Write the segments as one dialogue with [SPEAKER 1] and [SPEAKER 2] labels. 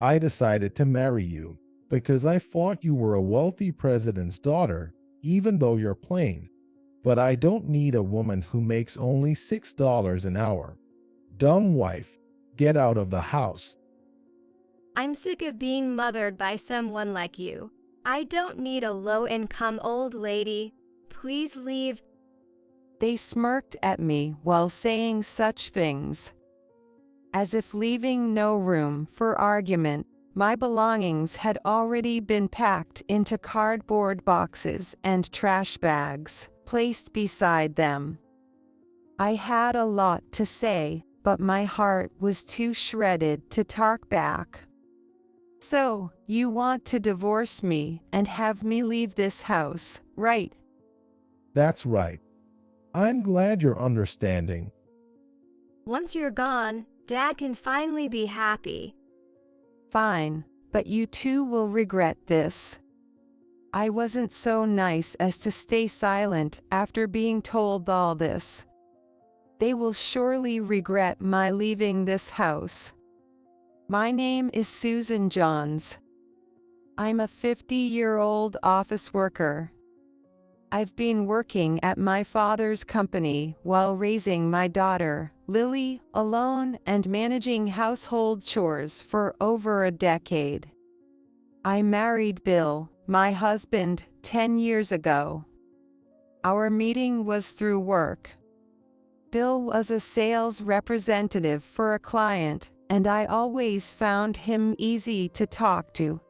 [SPEAKER 1] I decided to marry you because I thought you were a wealthy president's daughter, even though you're plain. But I don't need a woman who makes only $6 an hour. Dumb wife, get out of the house.
[SPEAKER 2] I'm sick of being mothered by someone like you. I don't need a low-income old lady. Please leave.
[SPEAKER 3] They smirked at me while saying such things, as if leaving no room for argument. My belongings had already been packed into cardboard boxes and trash bags, placed beside them. I had a lot to say, but my heart was too shredded to talk back. So, you want to divorce me and have me leave this house, right?
[SPEAKER 1] That's right. I'm glad you're understanding.
[SPEAKER 2] Once you're gone, Dad can finally be happy.
[SPEAKER 3] Fine, but you too will regret this. I wasn't so nice as to stay silent after being told all this. They will surely regret my leaving this house. My name is Susan Johns. I'm a 50-year-old office worker. I've been working at my father's company while raising my daughter, Lily, alone and managing household chores for over a decade. I married Bill, my husband, 10 years ago. Our meeting was through work. Bill was a sales representative for a client, and I always found him easy to talk to.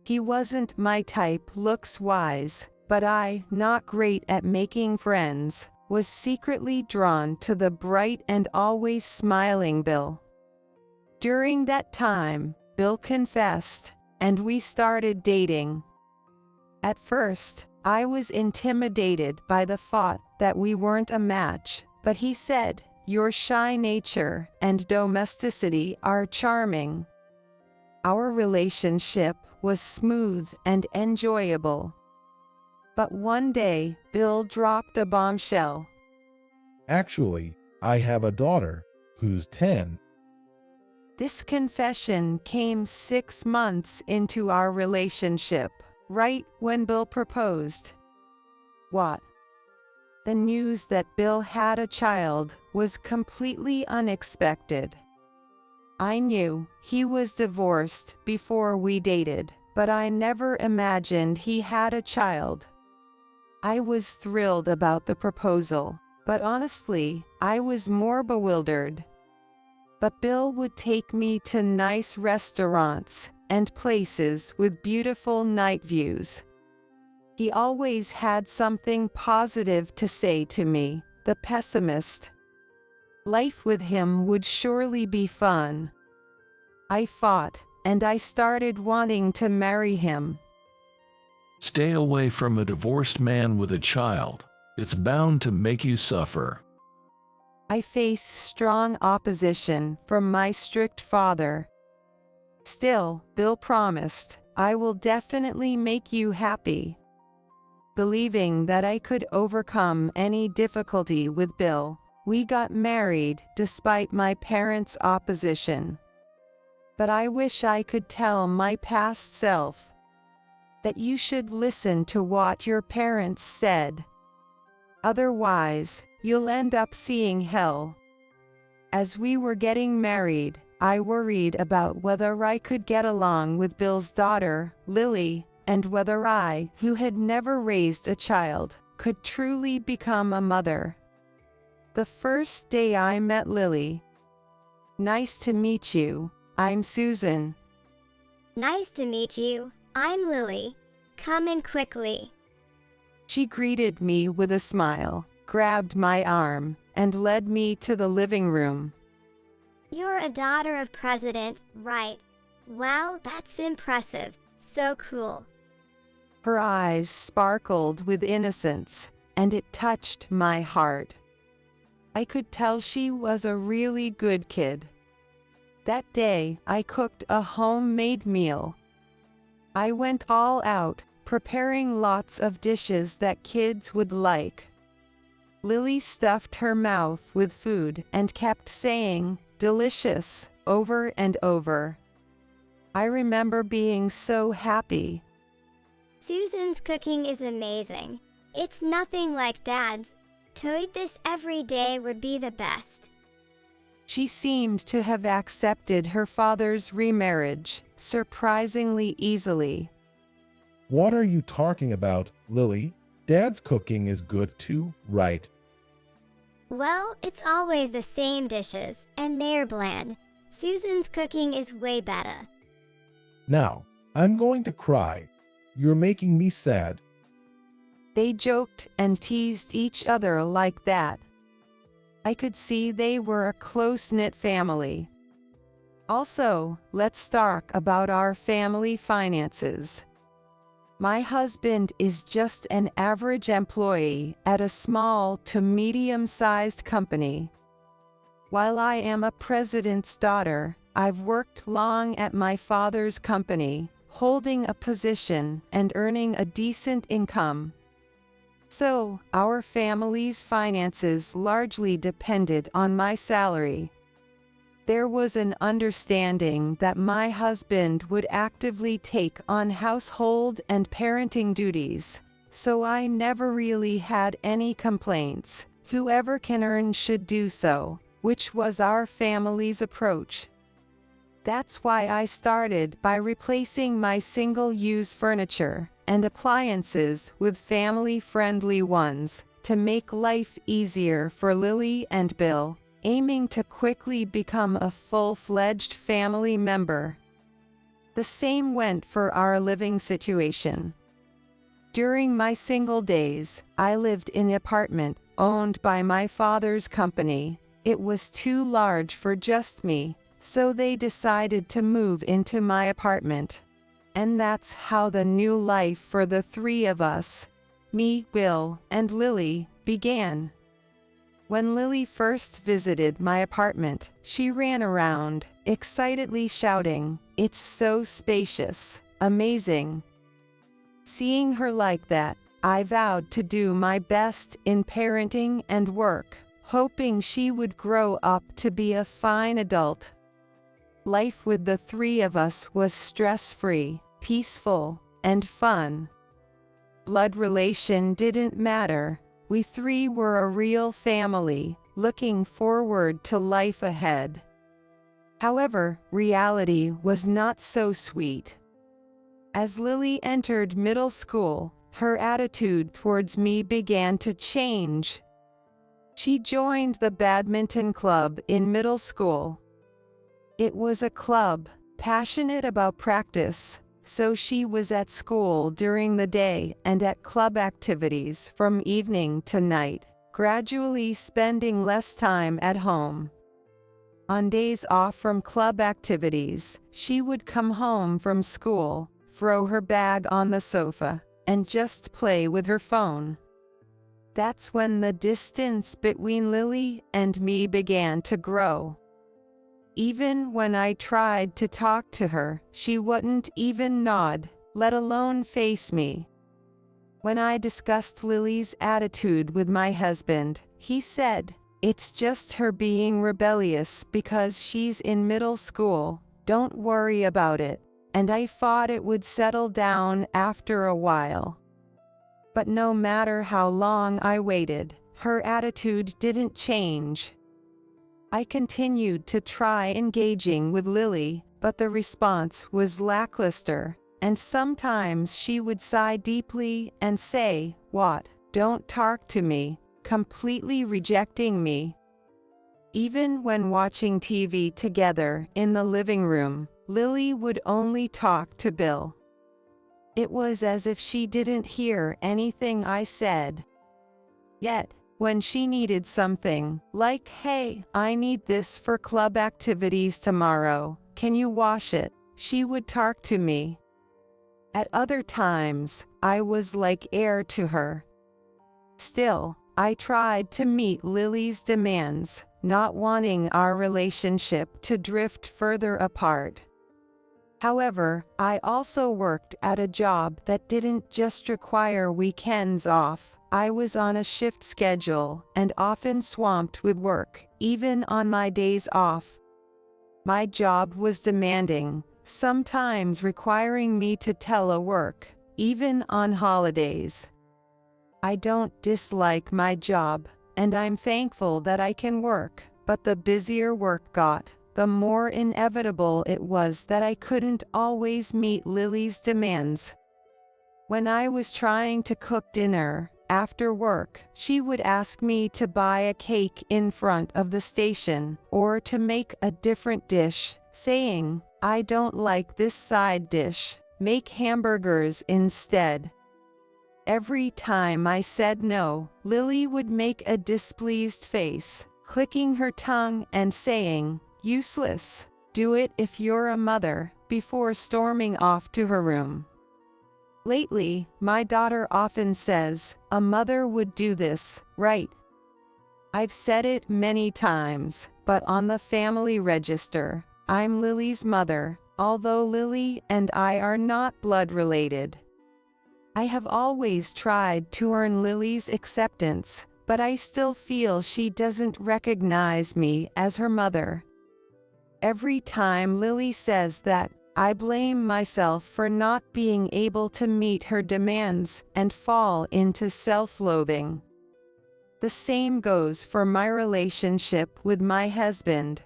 [SPEAKER 3] He wasn't my type looks-wise, but I, not great at making friends, was secretly drawn to the bright and always smiling Bill. During that time, Bill confessed, and we started dating. At first, I was intimidated by the thought that we weren't a match, but he said, "Your shy nature and domesticity are charming." Our relationship was smooth and enjoyable. But one day, Bill dropped a bombshell.
[SPEAKER 1] Actually, I have a daughter who's 10.
[SPEAKER 3] This confession came 6 months into our relationship, right when Bill proposed. What? The news that Bill had a child was completely unexpected. I knew he was divorced before we dated, but I never imagined he had a child. I was thrilled about the proposal, but honestly, I was more bewildered. But Bill would take me to nice restaurants and places with beautiful night views. He always had something positive to say to me, the pessimist. Life with him would surely be fun. I fought, and I started wanting to marry him.
[SPEAKER 4] Stay away from a divorced man with a child. It's bound to make you suffer.
[SPEAKER 3] I faced strong opposition from my strict father. Still, Bill promised, "I will definitely make you happy." Believing that I could overcome any difficulty with Bill, we got married despite my parents' opposition. But I wish I could tell my past self that you should listen to what your parents said. Otherwise, you'll end up seeing hell. As we were getting married, I worried about whether I could get along with Bill's daughter, Lily, and whether I, who had never raised a child, could truly become a mother. The first day I met Lily. "Nice to meet you. I'm Susan."
[SPEAKER 5] Nice to meet you. I'm Lily. Come in quickly.
[SPEAKER 3] She greeted me with a smile, grabbed my arm, and led me to the living room.
[SPEAKER 5] You're a daughter of President, right? Wow, that's impressive. So cool.
[SPEAKER 3] Her eyes sparkled with innocence, and it touched my heart. I could tell she was a really good kid. That day, I cooked a homemade meal. I went all out, preparing lots of dishes that kids would like. Lily stuffed her mouth with food and kept saying, "Delicious," over and over. I remember being so happy.
[SPEAKER 5] Susan's cooking is amazing. It's nothing like Dad's. To eat this every day would be the best.
[SPEAKER 3] She seemed to have accepted her father's remarriage surprisingly easily.
[SPEAKER 1] What are you talking about, Lily? Dad's cooking is good too, right?
[SPEAKER 5] Well, it's always the same dishes, and they're bland. Susan's cooking is way better.
[SPEAKER 1] Now, I'm going to cry. You're making me sad.
[SPEAKER 3] They joked and teased each other like that. I could see they were a close-knit family. Also, let's talk about our family finances. My husband is just an average employee at a small to medium-sized company. While I am a president's daughter, I've worked long at my father's company, holding a position and earning a decent income. So, our family's finances largely depended on my salary. There was an understanding that my husband would actively take on household and parenting duties, so I never really had any complaints. Whoever can earn should do so, which was our family's approach. That's why I started by replacing my single-use furniture and appliances with family-friendly ones to make life easier for Lily and Bill, aiming to quickly become a full-fledged family member. The same went for our living situation. During my single days, I lived in an apartment owned by my father's company. It was too large for just me, so they decided to move into my apartment. And that's how the new life for the three of us, me, Bill, and Lily, began. When Lily first visited my apartment, she ran around, excitedly shouting, "It's so spacious, amazing." Seeing her like that, I vowed to do my best in parenting and work, hoping she would grow up to be a fine adult. Life with the three of us was stress-free, peaceful, and fun. Blood relation didn't matter. We three were a real family, looking forward to life ahead. However, reality was not so sweet. As Lily entered middle school, her attitude towards me began to change. She joined the badminton club in middle school. It was a club, passionate about practice, so she was at school during the day and at club activities from evening to night, gradually spending less time at home. On days off from club activities, she would come home from school, throw her bag on the sofa, and just play with her phone. That's when the distance between Lily and me began to grow. Even when I tried to talk to her, she wouldn't even nod, let alone face me. When I discussed Lily's attitude with my husband, he said, "It's just her being rebellious because she's in middle school, don't worry about it," and I thought it would settle down after a while. But no matter how long I waited, her attitude didn't change. I continued to try engaging with Lily, but the response was lackluster, and sometimes she would sigh deeply and say, "What? Don't talk to me," completely rejecting me. Even when watching TV together in the living room, Lily would only talk to Bill. It was as if she didn't hear anything I said. Yet, when she needed something, like, "Hey, I need this for club activities tomorrow, can you wash it?" she would talk to me. At other times, I was like air to her. Still, I tried to meet Lily's demands, not wanting our relationship to drift further apart. However, I also worked at a job that didn't just require weekends off. I was on a shift schedule and often swamped with work, even on my days off. My job was demanding, sometimes requiring me to telework, even on holidays. I don't dislike my job, and I'm thankful that I can work, but the busier work got, the more inevitable it was that I couldn't always meet Lily's demands. When I was trying to cook dinner, after work, she would ask me to buy a cake in front of the station, or to make a different dish, saying, "I don't like this side dish, make hamburgers instead." Every time I said no, Lily would make a displeased face, clicking her tongue and saying, "Useless, do it if you're a mother," before storming off to her room. Lately, my daughter often says, "A mother would do this, right?" I've said it many times, but on the family register, I'm Lily's mother, although Lily and I are not blood related. I have always tried to earn Lily's acceptance, but I still feel she doesn't recognize me as her mother. Every time Lily says that, I blame myself for not being able to meet her demands and fall into self-loathing. The same goes for my relationship with my husband.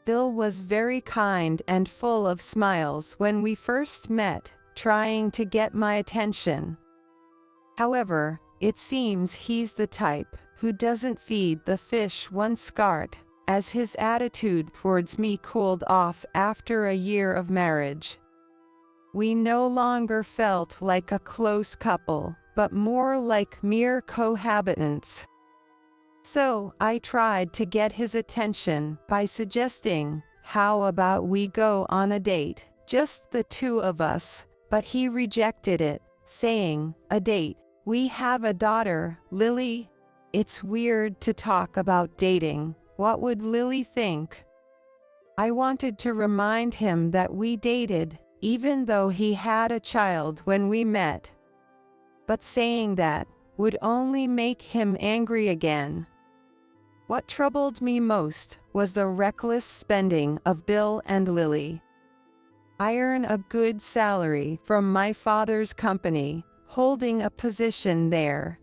[SPEAKER 3] Bill was very kind and full of smiles when we first met, trying to get my attention. However, it seems he's the type who doesn't feed the fish once caught, as his attitude towards me cooled off after a year of marriage. We no longer felt like a close couple, but more like mere cohabitants. So I tried to get his attention by suggesting, "How about we go on a date, just the two of us?" But he rejected it, saying, "A date? We have a daughter, Lily. It's weird to talk about dating. What would Lily think?" I wanted to remind him that we dated, even though he had a child when we met. But saying that would only make him angry again. What troubled me most was the reckless spending of Bill and Lily. I earn a good salary from my father's company, holding a position there.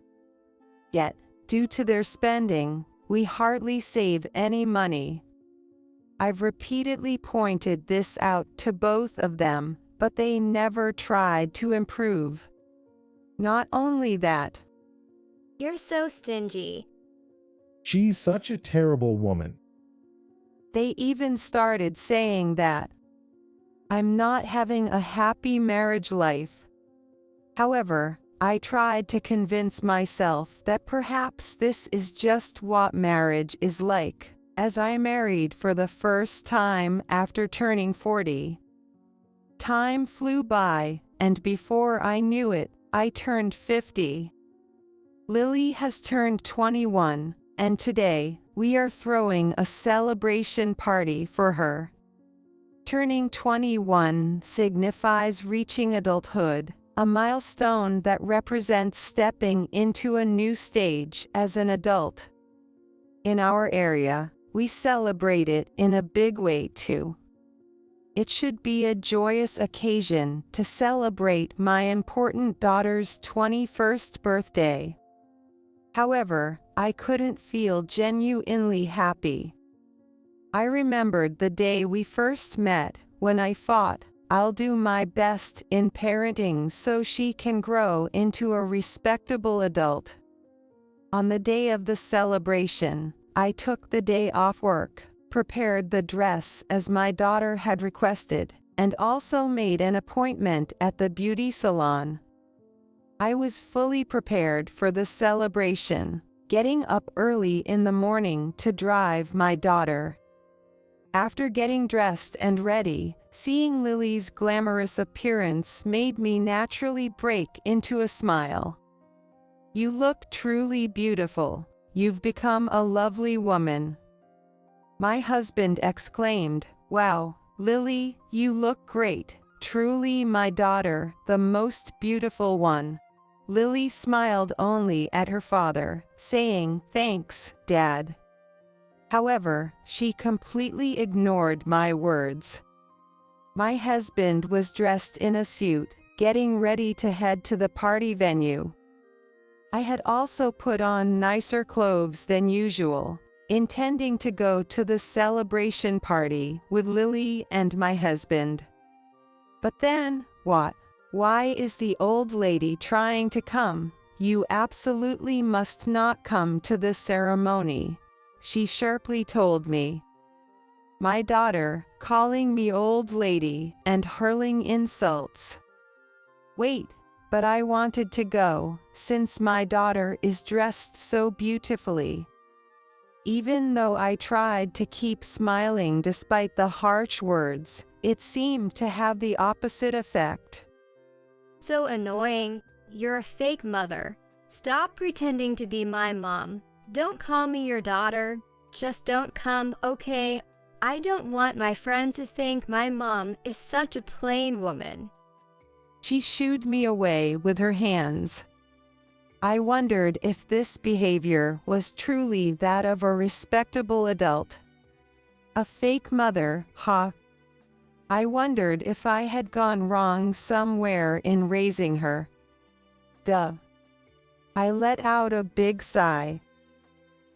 [SPEAKER 3] Yet, due to their spending, we hardly save any money. I've repeatedly pointed this out to both of them, but they never tried to improve. Not only that,
[SPEAKER 2] You're so stingy.
[SPEAKER 1] She's such a terrible woman.
[SPEAKER 3] they even started saying that I'm not having a happy marriage life. However, I tried to convince myself that perhaps this is just what marriage is like, as I married for the first time after turning 40. Time flew by, and before I knew it, I turned 50. Lily has turned 21, and today, we are throwing a celebration party for her. Turning 21 signifies reaching adulthood, a milestone that represents stepping into a new stage as an adult. In our area, we celebrate it in a big way too. It should be a joyous occasion to celebrate my important daughter's 21st birthday. However, I couldn't feel genuinely happy. I remembered the day we first met, when I thought, I'll do my best in parenting so she can grow into a respectable adult. On the day of the celebration, I took the day off work, prepared the dress as my daughter had requested, and also made an appointment at the beauty salon. I was fully prepared for the celebration, getting up early in the morning to drive my daughter. After getting dressed and ready, seeing Lily's glamorous appearance made me naturally break into a smile. "You look truly beautiful. You've become a lovely woman." My husband exclaimed, "Wow, Lily, you look great. Truly my daughter, the most beautiful one." Lily smiled only at her father, saying, "Thanks, Dad." However, she completely ignored my words. My husband was dressed in a suit, getting ready to head to the party venue. I had also put on nicer clothes than usual, intending to go to the celebration party with Lily and my husband. But then, what? Why is the old lady trying to come? You absolutely must not come to this ceremony, she sharply told me. My daughter, calling me old lady and hurling insults. Wait, but I wanted to go, since my daughter is dressed so beautifully. Even though I tried to keep smiling despite the harsh words, it seemed to have the opposite effect.
[SPEAKER 2] So annoying. You're a fake mother. Stop pretending to be my mom. Don't call me your daughter. Just don't come, okay? I don't want my friend to think my mom is such a plain woman.
[SPEAKER 3] She shooed me away with her hands. I wondered if this behavior was truly that of a respectable adult. A fake mother, huh? I wondered if I had gone wrong somewhere in raising her. Duh. I let out a big sigh.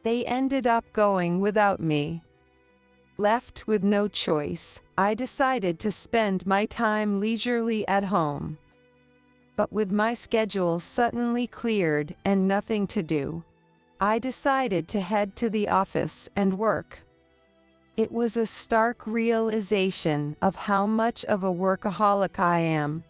[SPEAKER 3] They ended up going without me. Left with no choice, I decided to spend my time leisurely at home. But with my schedule suddenly cleared and nothing to do, I decided to head to the office and work. It was a stark realization of how much of a workaholic I am.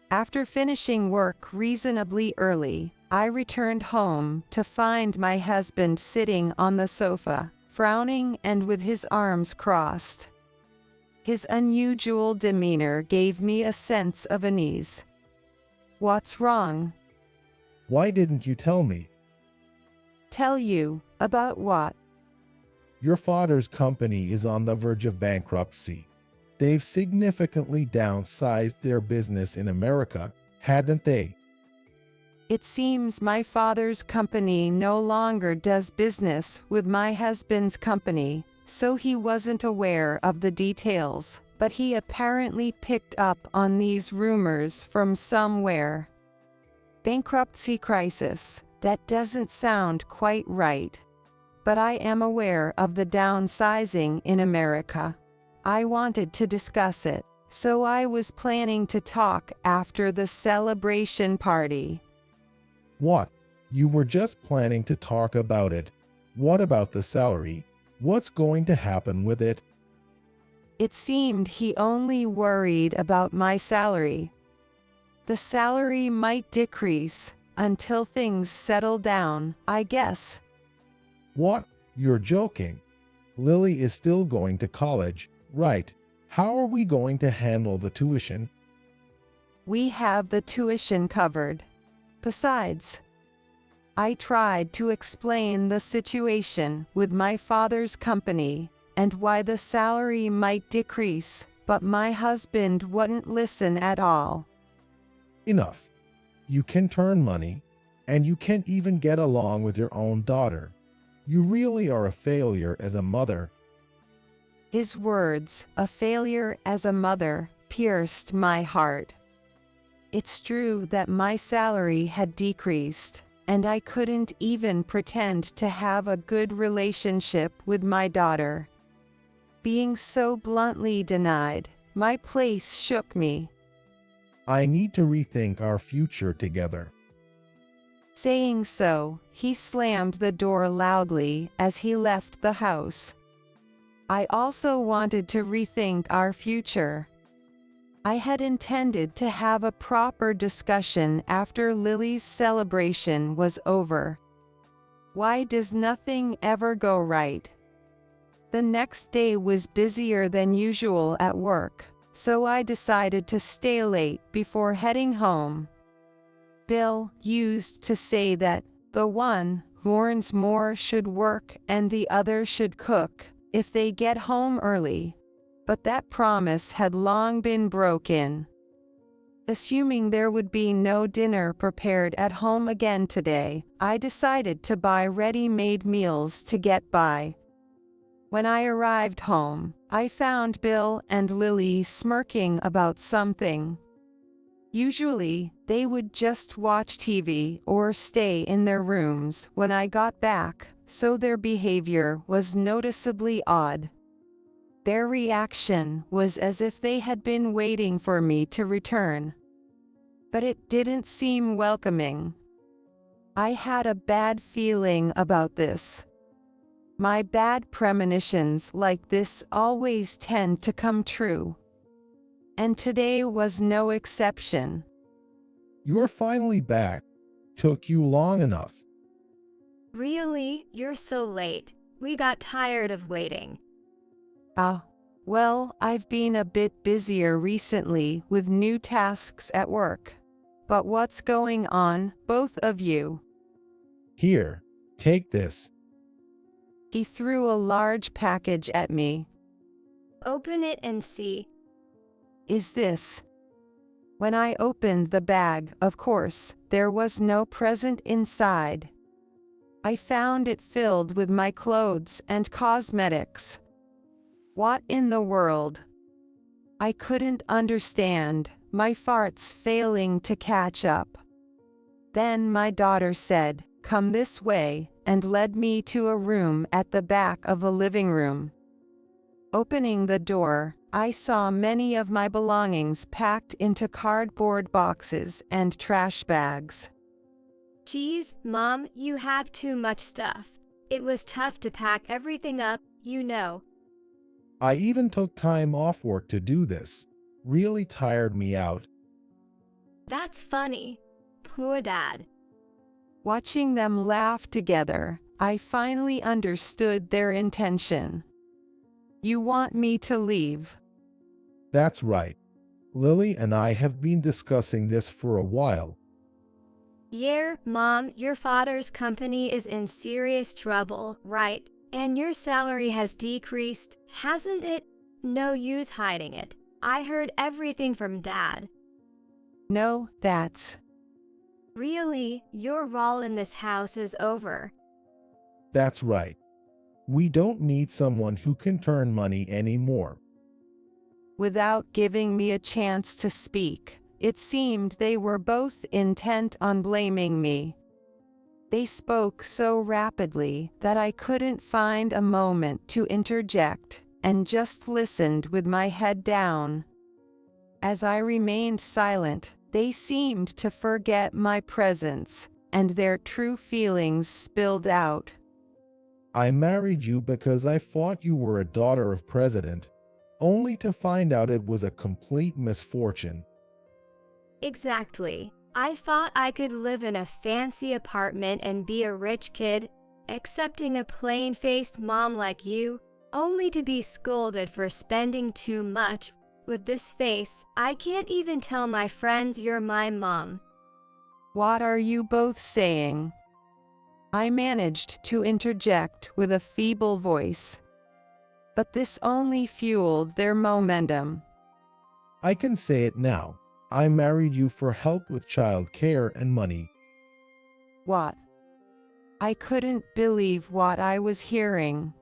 [SPEAKER 3] After finishing work reasonably early, I returned home to find my husband sitting on the sofa, frowning and with his arms crossed. His unusual demeanor gave me a sense of unease. What's wrong?
[SPEAKER 1] Why didn't you tell me?
[SPEAKER 3] Tell you, about what?
[SPEAKER 1] Your father's company is on the verge of bankruptcy. They've significantly downsized their business in America, hadn't they?
[SPEAKER 3] It seems my father's company no longer does business with my husband's company, so he wasn't aware of the details, but he apparently picked up on these rumors from somewhere. Bankruptcy crisis, that doesn't sound quite right. But I am aware of the downsizing in America. I wanted to discuss it, so I was planning to talk after the celebration party.
[SPEAKER 1] What? You were just planning to talk about it. What about the salary? What's going to happen with it?
[SPEAKER 3] It seemed he only worried about my salary. The salary might decrease until things settle down, I guess.
[SPEAKER 1] What? You're joking. Lily is still going to college, right? How are we going to handle the tuition?
[SPEAKER 3] We have the tuition covered. Besides, I tried to explain the situation with my father's company and why the salary might decrease, but my husband wouldn't listen at all.
[SPEAKER 1] Enough. You can turn money, and you can't even get along with your own daughter. You really are a failure as a mother.
[SPEAKER 3] His words, a failure as a mother, pierced my heart. It's true that my salary had decreased, and I couldn't even pretend to have a good relationship with my daughter. Being so bluntly denied, my place shook me.
[SPEAKER 1] I need to rethink our future together.
[SPEAKER 3] Saying so, he slammed the door loudly as he left the house. I also wanted to rethink our future. I had intended to have a proper discussion after Lily's celebration was over. Why does nothing ever go right? The next day was busier than usual at work, so I decided to stay late before heading home. Bill used to say that the one who earns more should work and the other should cook if they get home early, but that promise had long been broken. Assuming there would be no dinner prepared at home again today, I decided to buy ready-made meals to get by. When I arrived home, I found Bill and Lily smirking about something. Usually, they would just watch TV or stay in their rooms when I got back, so their behavior was noticeably odd. Their reaction was as if they had been waiting for me to return. But it didn't seem welcoming. I had a bad feeling about this. My bad premonitions like this always tend to come true. And today was no exception.
[SPEAKER 1] You're finally back. Took you long enough.
[SPEAKER 2] Really? You're so late. We got tired of waiting.
[SPEAKER 3] Well, I've been a bit busier recently with new tasks at work. But what's going on, both of you?
[SPEAKER 1] Here, take this.
[SPEAKER 3] He threw a large package at me.
[SPEAKER 2] Open it and see.
[SPEAKER 3] Is this? When I opened the bag, of course, there was no present inside. I found it filled with my clothes and cosmetics. What in the world? I couldn't understand, my farts failing to catch up. Then my daughter said, "Come this way," and led me to a room at the back of a living room. Opening the door, I saw many of my belongings packed into cardboard boxes and trash bags.
[SPEAKER 2] Geez, Mom, you have too much stuff. It was tough to pack everything up, you know.
[SPEAKER 1] I even took time off work to do this. Really tired me out.
[SPEAKER 2] That's funny. Poor Dad.
[SPEAKER 3] Watching them laugh together, I finally understood their intention. You want me to leave?
[SPEAKER 1] That's right. Lily and I have been discussing this for a while.
[SPEAKER 2] Yeah, Mom, your father's company is in serious trouble, right? And your salary has decreased, hasn't it? No use hiding it. I heard everything from Dad.
[SPEAKER 3] No, that's...
[SPEAKER 2] Really, your role in this house is over.
[SPEAKER 1] That's right. We don't need someone who can turn money anymore.
[SPEAKER 3] Without giving me a chance to speak, it seemed they were both intent on blaming me. They spoke so rapidly that I couldn't find a moment to interject, and just listened with my head down. As I remained silent, they seemed to forget my presence, and their true feelings spilled out.
[SPEAKER 1] I married you because I thought you were a daughter of president, only to find out it was a complete misfortune.
[SPEAKER 2] Exactly. I thought I could live in a fancy apartment and be a rich kid, accepting a plain-faced mom like you, only to be scolded for spending too much. With this face, I can't even tell my friends you're my mom.
[SPEAKER 3] What are you both saying? I managed to interject with a feeble voice. But this only fueled their momentum.
[SPEAKER 1] I can say it now. I married you for help with child care and money.
[SPEAKER 3] What? I couldn't believe what I was hearing.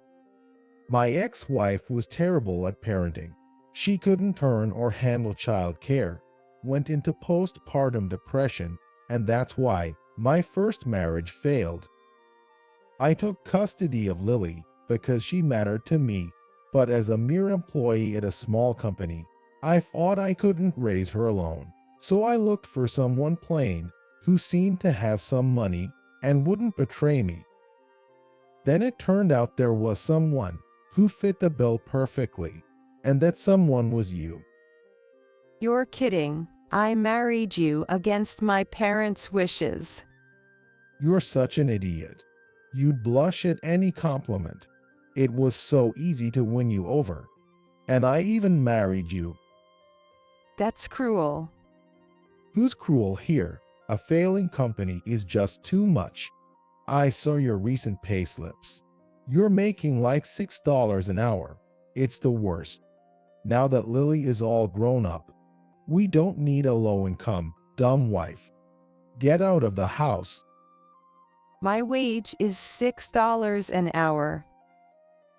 [SPEAKER 1] My ex-wife was terrible at parenting. She couldn't turn or handle child care, went into postpartum depression, and that's why my first marriage failed. I took custody of Lily because she mattered to me, but as a mere employee at a small company, I thought I couldn't raise her alone. So I looked for someone plain who seemed to have some money and wouldn't betray me. Then it turned out there was someone who fit the bill perfectly, and that someone was you.
[SPEAKER 3] You're kidding. I married you against my parents' wishes.
[SPEAKER 1] You're such an idiot. You'd blush at any compliment. It was so easy to win you over. And I even married you.
[SPEAKER 3] That's cruel.
[SPEAKER 1] Who's cruel here? A failing company is just too much. I saw your recent pay slips. You're making like $6 an hour. It's the worst. Now that Lily is all grown up, we don't need a low-income, dumb wife. Get out of the house.
[SPEAKER 3] My wage is $6 an hour.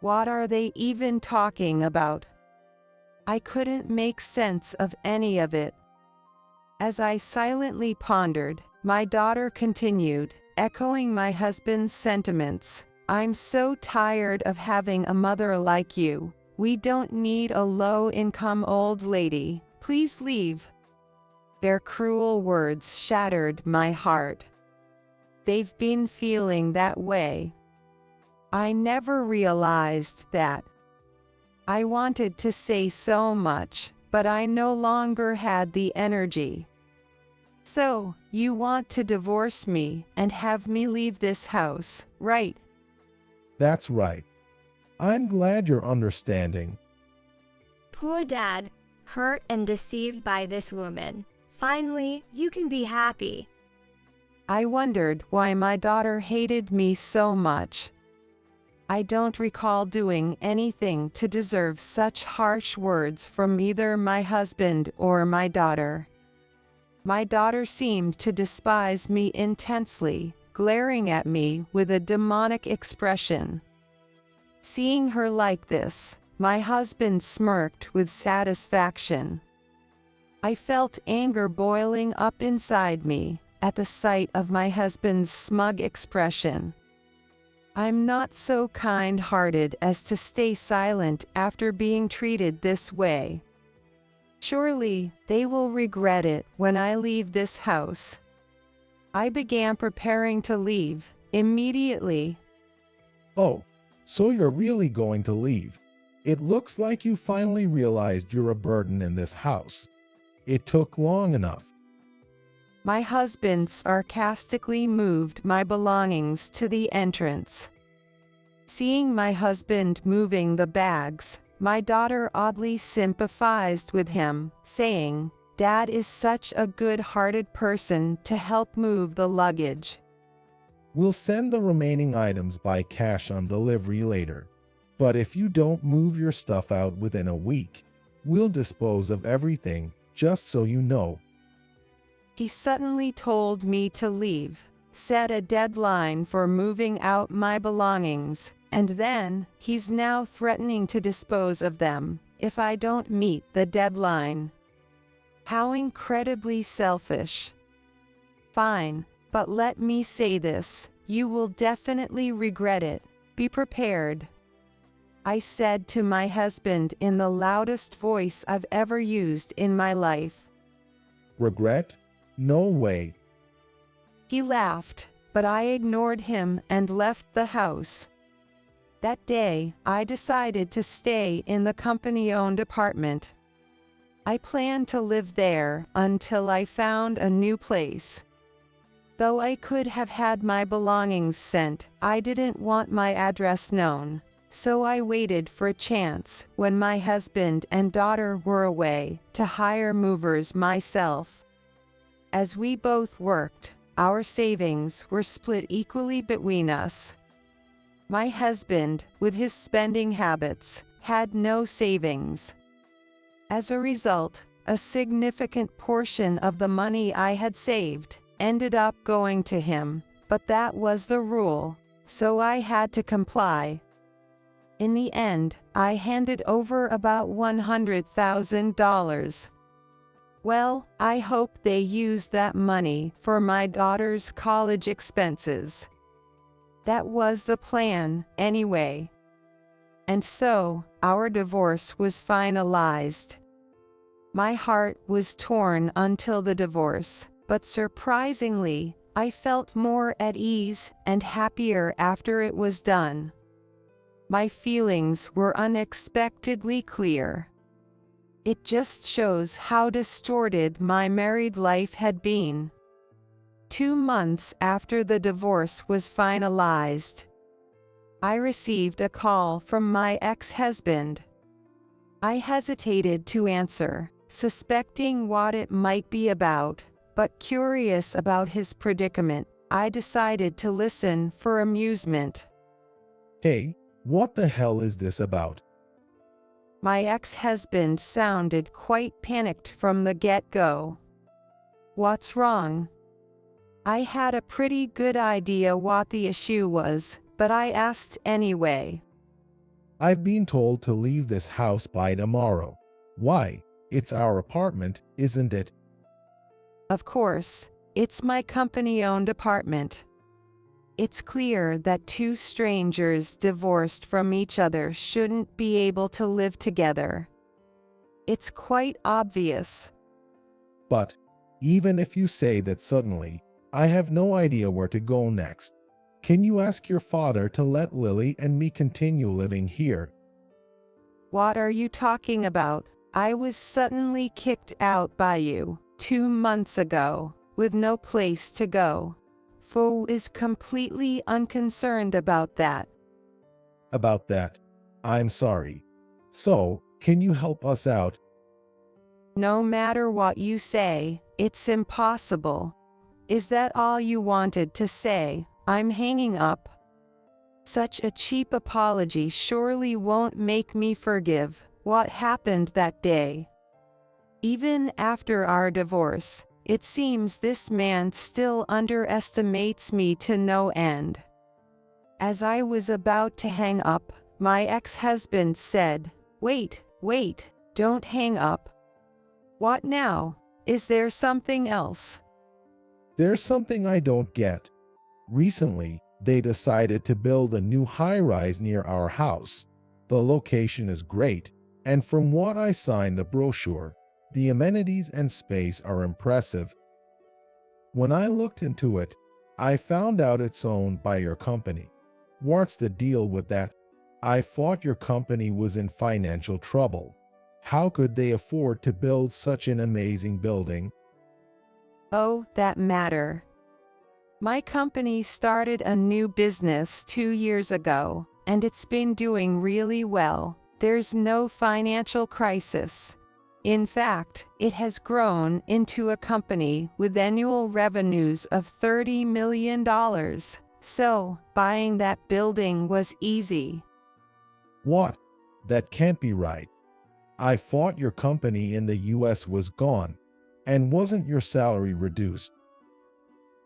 [SPEAKER 3] What are they even talking about? I couldn't make sense of any of it. As I silently pondered, my daughter continued, echoing my husband's sentiments. I'm so tired of having a mother like you. We don't need a low-income old lady. Please leave. Their cruel words shattered my heart. They've been feeling that way. I never realized that. I wanted to say so much, but I no longer had the energy. So, you want to divorce me and have me leave this house, right?
[SPEAKER 1] That's right. I'm glad you're understanding.
[SPEAKER 2] Poor dad, hurt and deceived by this woman. Finally, you can be happy.
[SPEAKER 3] I wondered why my daughter hated me so much. I don't recall doing anything to deserve such harsh words from either my husband or my daughter. My daughter seemed to despise me intensely, glaring at me with a demonic expression. Seeing her like this, my husband smirked with satisfaction. I felt anger boiling up inside me at the sight of my husband's smug expression. I'm not so kind-hearted as to stay silent after being treated this way. Surely, they will regret it when I leave this house. I began preparing to leave immediately.
[SPEAKER 1] Oh, so you're really going to leave. It looks like you finally realized you're a burden in this house. It took long enough.
[SPEAKER 3] My husband sarcastically moved my belongings to the entrance. Seeing my husband moving the bags, my daughter oddly sympathized with him, saying, "Dad is such a good-hearted person to help move the luggage."
[SPEAKER 1] We'll send the remaining items by cash on delivery later. But if you don't move your stuff out within a week, we'll dispose of everything, just so you know.
[SPEAKER 3] He suddenly told me to leave, set a deadline for moving out my belongings, and then he's now threatening to dispose of them if I don't meet the deadline. How incredibly selfish. Fine, but let me say this, you will definitely regret it. Be prepared. I said to my husband in the loudest voice I've ever used in my life.
[SPEAKER 1] Regret? No way.
[SPEAKER 3] He laughed, but I ignored him and left the house. That day, I decided to stay in the company-owned apartment. I planned to live there until I found a new place. Though I could have had my belongings sent, I didn't want my address known, so I waited for a chance when my husband and daughter were away to hire movers myself. As we both worked, our savings were split equally between us. My husband, with his spending habits, had no savings. As a result, a significant portion of the money I had saved ended up going to him, but that was the rule, so I had to comply. In the end, I handed over about $100,000. Well, I hope they used that money for my daughter's college expenses. That was the plan, anyway. And so, our divorce was finalized. My heart was torn until the divorce, but surprisingly, I felt more at ease and happier after it was done. My feelings were unexpectedly clear. It just shows how distorted my married life had been. 2 months after the divorce was finalized, I received a call from my ex-husband. I hesitated to answer, suspecting what it might be about, but curious about his predicament, I decided to listen for amusement.
[SPEAKER 1] Hey, what the hell is this about?
[SPEAKER 3] My ex-husband sounded quite panicked from the get-go. What's wrong? I had a pretty good idea what the issue was, but I asked anyway.
[SPEAKER 1] I've been told to leave this house by tomorrow. Why? It's our apartment, isn't it?
[SPEAKER 3] Of course, it's my company-owned apartment. It's clear that two strangers divorced from each other shouldn't be able to live together. It's quite obvious.
[SPEAKER 1] But even if you say that suddenly, I have no idea where to go next. Can you ask your father to let Lily and me continue living here?
[SPEAKER 3] What are you talking about? I was suddenly kicked out by you 2 months ago, with no place to go. Fo is completely unconcerned about that.
[SPEAKER 1] About that, I'm sorry. So, can you help us out?
[SPEAKER 3] No matter what you say, it's impossible. Is that all you wanted to say? I'm hanging up. Such a cheap apology surely won't make me forgive what happened that day. Even after our divorce, it seems this man still underestimates me to no end. As I was about to hang up, my ex-husband said, "Wait, don't hang up." What now? Is there something else?
[SPEAKER 1] There's something I don't get. Recently, they decided to build a new high-rise near our house. The location is great, and from what I signed the brochure, the amenities and space are impressive. When I looked into it, I found out it's owned by your company. What's the deal with that? I thought your company was in financial trouble. How could they afford to build such an amazing building?
[SPEAKER 3] Oh, that matter. My company started a new business 2 years ago, and it's been doing really well. There's no financial crisis. In fact, it has grown into a company with annual revenues of $30 million. So, buying that building was easy.
[SPEAKER 1] What? That can't be right. I thought your company in the US was gone, and wasn't your salary reduced?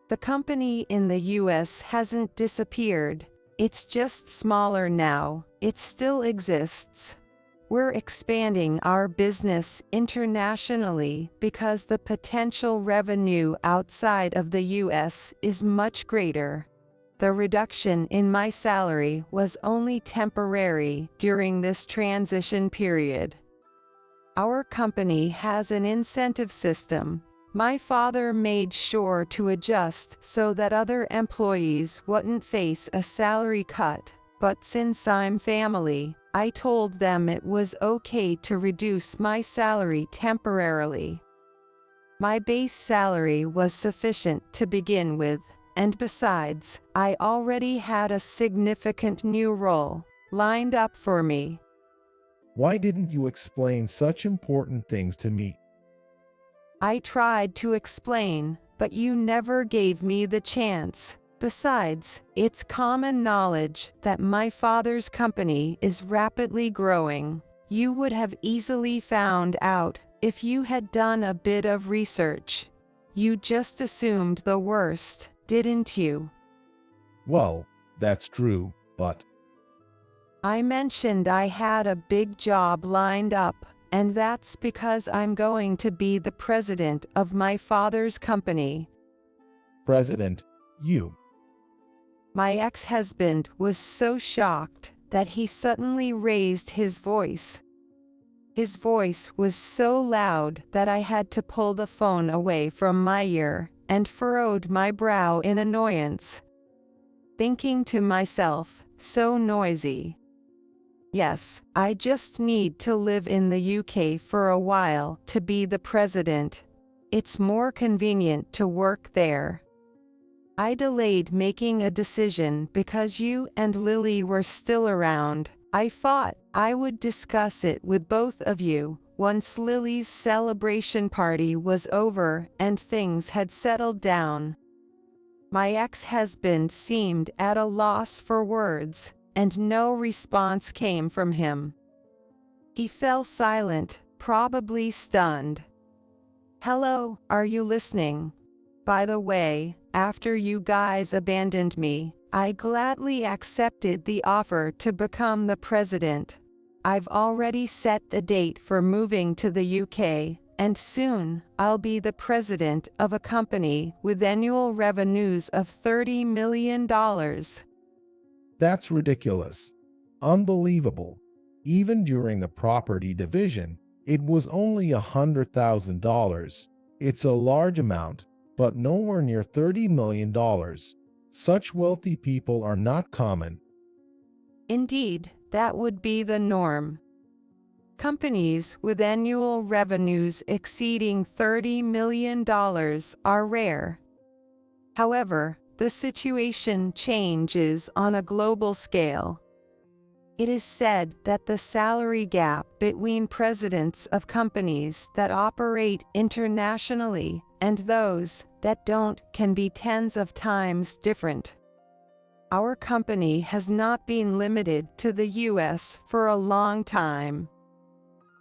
[SPEAKER 3] The company in the US hasn't disappeared. It's just smaller now. It still exists. We're expanding our business internationally because the potential revenue outside of the US is much greater. The reduction in my salary was only temporary during this transition period. Our company has an incentive system. My father made sure to adjust so that other employees wouldn't face a salary cut, but since I'm family, I told them it was okay to reduce my salary temporarily. My base salary was sufficient to begin with, and besides, I already had a significant new role lined up for me.
[SPEAKER 1] Why didn't you explain such important things to me?
[SPEAKER 3] I tried to explain, but you never gave me the chance. Besides, it's common knowledge that my father's company is rapidly growing. You would have easily found out if you had done a bit of research. You just assumed the worst, didn't you?
[SPEAKER 1] Well, that's true, but
[SPEAKER 3] I mentioned I had a big job lined up, and that's because I'm going to be the president of my father's company.
[SPEAKER 1] President, you.
[SPEAKER 3] My ex-husband was so shocked that he suddenly raised his voice. His voice was so loud that I had to pull the phone away from my ear and furrowed my brow in annoyance, thinking to myself, so noisy. Yes, I just need to live in the UK for a while to be the president. It's more convenient to work there. I delayed making a decision because you and Lily were still around. I thought I would discuss it with both of you once Lily's celebration party was over and things had settled down. My ex-husband seemed at a loss for words, and no response came from him. He fell silent, probably stunned. Hello, are you listening? By the way, after you guys abandoned me, I gladly accepted the offer to become the president. I've already set the date for moving to the UK, and soon I'll be the president of a company with annual revenues of $30 million.
[SPEAKER 1] That's ridiculous. Unbelievable. Even during the property division, it was only $100,000. It's a large amount, but nowhere near $30 million. Such wealthy people are not common.
[SPEAKER 3] Indeed, that would be the norm. Companies with annual revenues exceeding $30 million are rare. However, the situation changes on a global scale. It is said that the salary gap between presidents of companies that operate internationally and those that don't can be tens of times different. Our company has not been limited to the US for a long time.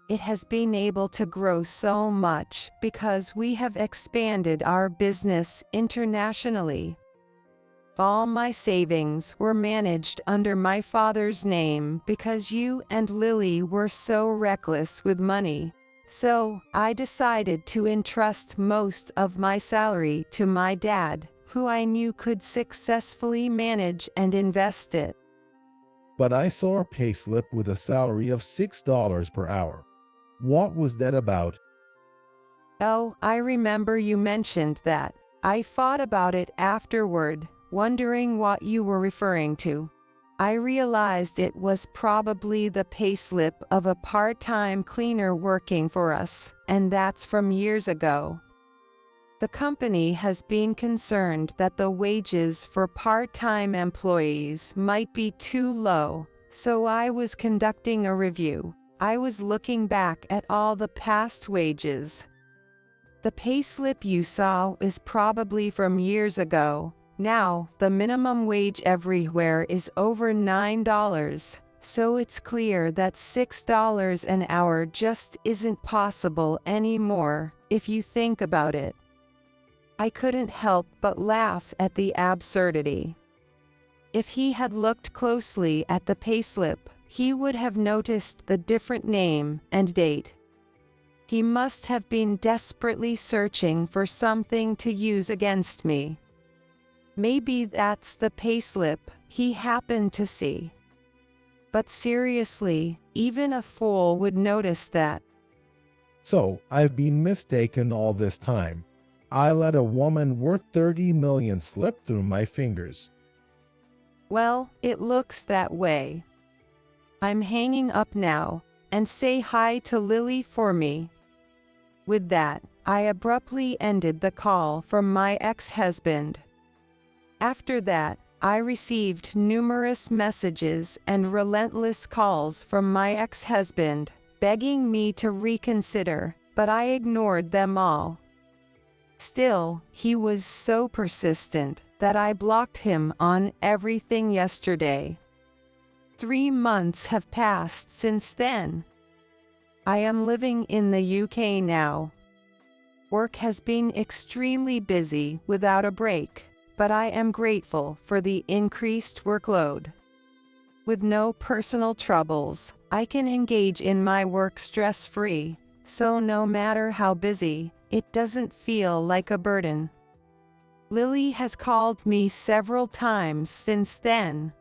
[SPEAKER 3] It has been able to grow so much because we have expanded our business internationally. All my savings were managed under my father's name because you and Lily were so reckless with money. So, I decided to entrust most of my salary to my dad, who I knew could successfully manage and invest it.
[SPEAKER 1] But I saw a payslip with a salary of $6 per hour. What was that about?
[SPEAKER 3] Oh, I remember you mentioned that. I thought about it afterward, wondering what you were referring to. I realized it was probably the payslip of a part-time cleaner working for us, and that's from years ago. The company has been concerned that the wages for part-time employees might be too low, so I was conducting a review. I was looking back at all the past wages. The payslip you saw is probably from years ago. Now, the minimum wage everywhere is over $9, so it's clear that $6 an hour just isn't possible anymore, if you think about it. I couldn't help but laugh at the absurdity. If he had looked closely at the payslip, he would have noticed the different name and date. He must have been desperately searching for something to use against me. Maybe that's the payslip he happened to see. But seriously, even a fool would notice that.
[SPEAKER 1] So, I've been mistaken all this time. I let a woman worth $30 million slip through my fingers.
[SPEAKER 3] Well, it looks that way. I'm hanging up now, and say hi to Lily for me. With that, I abruptly ended the call from my ex-husband. After that, I received numerous messages and relentless calls from my ex-husband, begging me to reconsider, but I ignored them all. Still, he was so persistent that I blocked him on everything yesterday. 3 months have passed since then. I am living in the UK now. Work has been extremely busy without a break, but I am grateful for the increased workload. With no personal troubles, I can engage in my work stress-free, so no matter how busy, it doesn't feel like a burden. Lily has called me several times since then.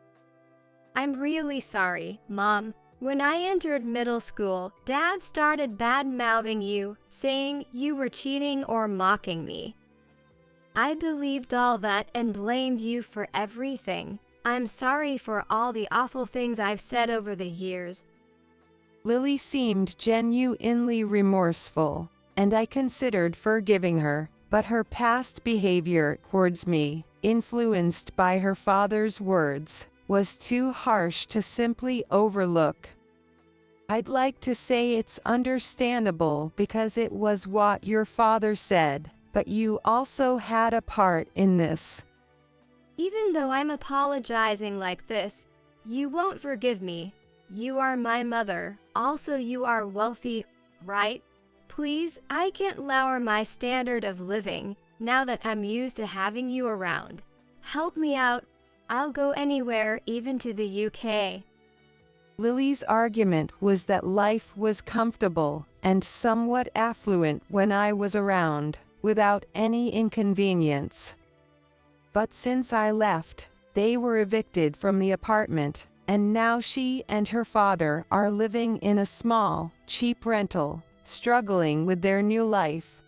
[SPEAKER 2] I'm really sorry, Mom. When I entered middle school, Dad started bad-mouthing you, saying you were cheating or mocking me. I believed all that and blamed you for everything. I'm sorry for all the awful things I've said over the years.
[SPEAKER 3] Lily seemed genuinely remorseful, and I considered forgiving her, but her past behavior towards me, influenced by her father's words, was too harsh to simply overlook. I'd like to say it's understandable because it was what your father said, but you also had a part in this.
[SPEAKER 2] Even though I'm apologizing like this, you won't forgive me. You are my mother. Also, you are wealthy, right? Please, I can't lower my standard of living now that I'm used to having you around. Help me out. I'll go anywhere, even to the UK.
[SPEAKER 3] Lily's argument was that life was comfortable and somewhat affluent when I was around, without any inconvenience. But since I left, they were evicted from the apartment, and now she and her father are living in a small, cheap rental, struggling with their new life.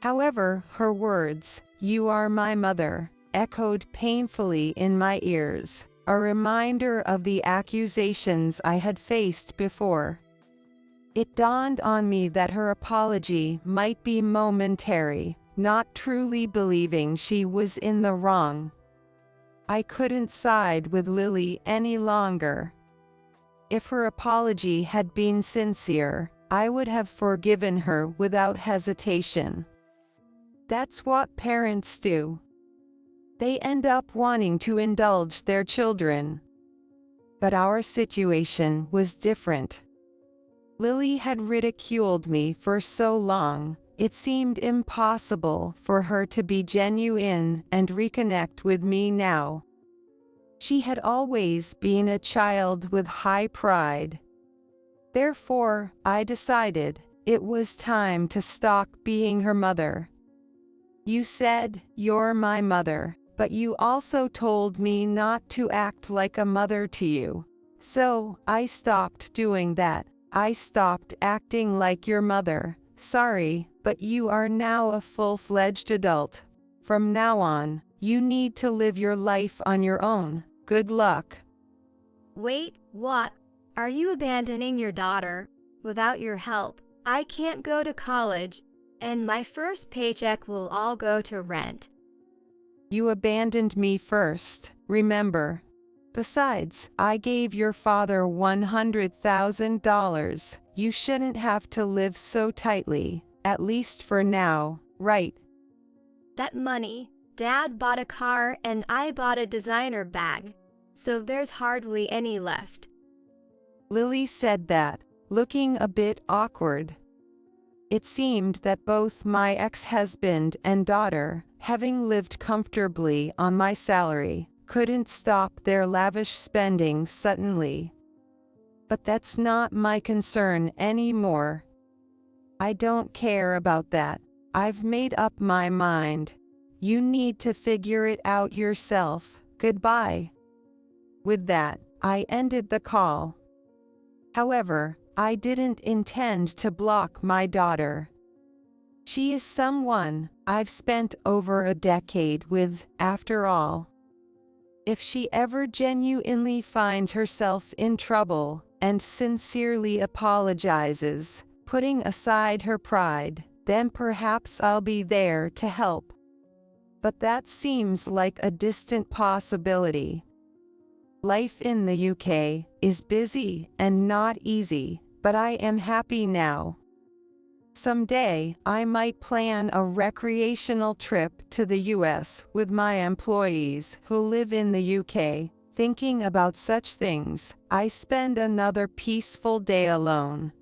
[SPEAKER 3] However, her words, "You are my mother," echoed painfully in my ears, a reminder of the accusations I had faced before. It dawned on me that her apology might be momentary, not truly believing she was in the wrong. I couldn't side with Lily any longer. If her apology had been sincere, I would have forgiven her without hesitation. That's what parents do. They end up wanting to indulge their children. But our situation was different. Lily had ridiculed me for so long, it seemed impossible for her to be genuine and reconnect with me now. She had always been a child with high pride. Therefore, I decided it was time to stop being her mother. "You said, 'You're my mother,' but you also told me not to act like a mother to you. So, I stopped doing that. I stopped acting like your mother. Sorry, but you are now a full-fledged adult. From now on, you need to live your life on your own. Good luck."
[SPEAKER 2] Wait, what? Are you abandoning your daughter? Without your help, I can't go to college, and my first paycheck will all go to rent.
[SPEAKER 3] You abandoned me first, remember. Besides, I gave your father $100,000. You shouldn't have to live so tightly, at least for now, right?
[SPEAKER 2] That money, Dad bought a car and I bought a designer bag, so there's hardly any left.
[SPEAKER 3] Lily said that, looking a bit awkward. It seemed that both my ex-husband and daughter, having lived comfortably on my salary, couldn't stop their lavish spending suddenly. But that's not my concern anymore. I don't care about that. I've made up my mind. You need to figure it out yourself. Goodbye. With that, I ended the call. However, I didn't intend to block my daughter. She is someone I've spent over a decade with, after all. If she ever genuinely finds herself in trouble and sincerely apologizes, putting aside her pride, then perhaps I'll be there to help. But that seems like a distant possibility. Life in the UK is busy and not easy, but I am happy now. Someday, I might plan a recreational trip to the US with my employees who live in the UK. Thinking about such things, I spend another peaceful day alone.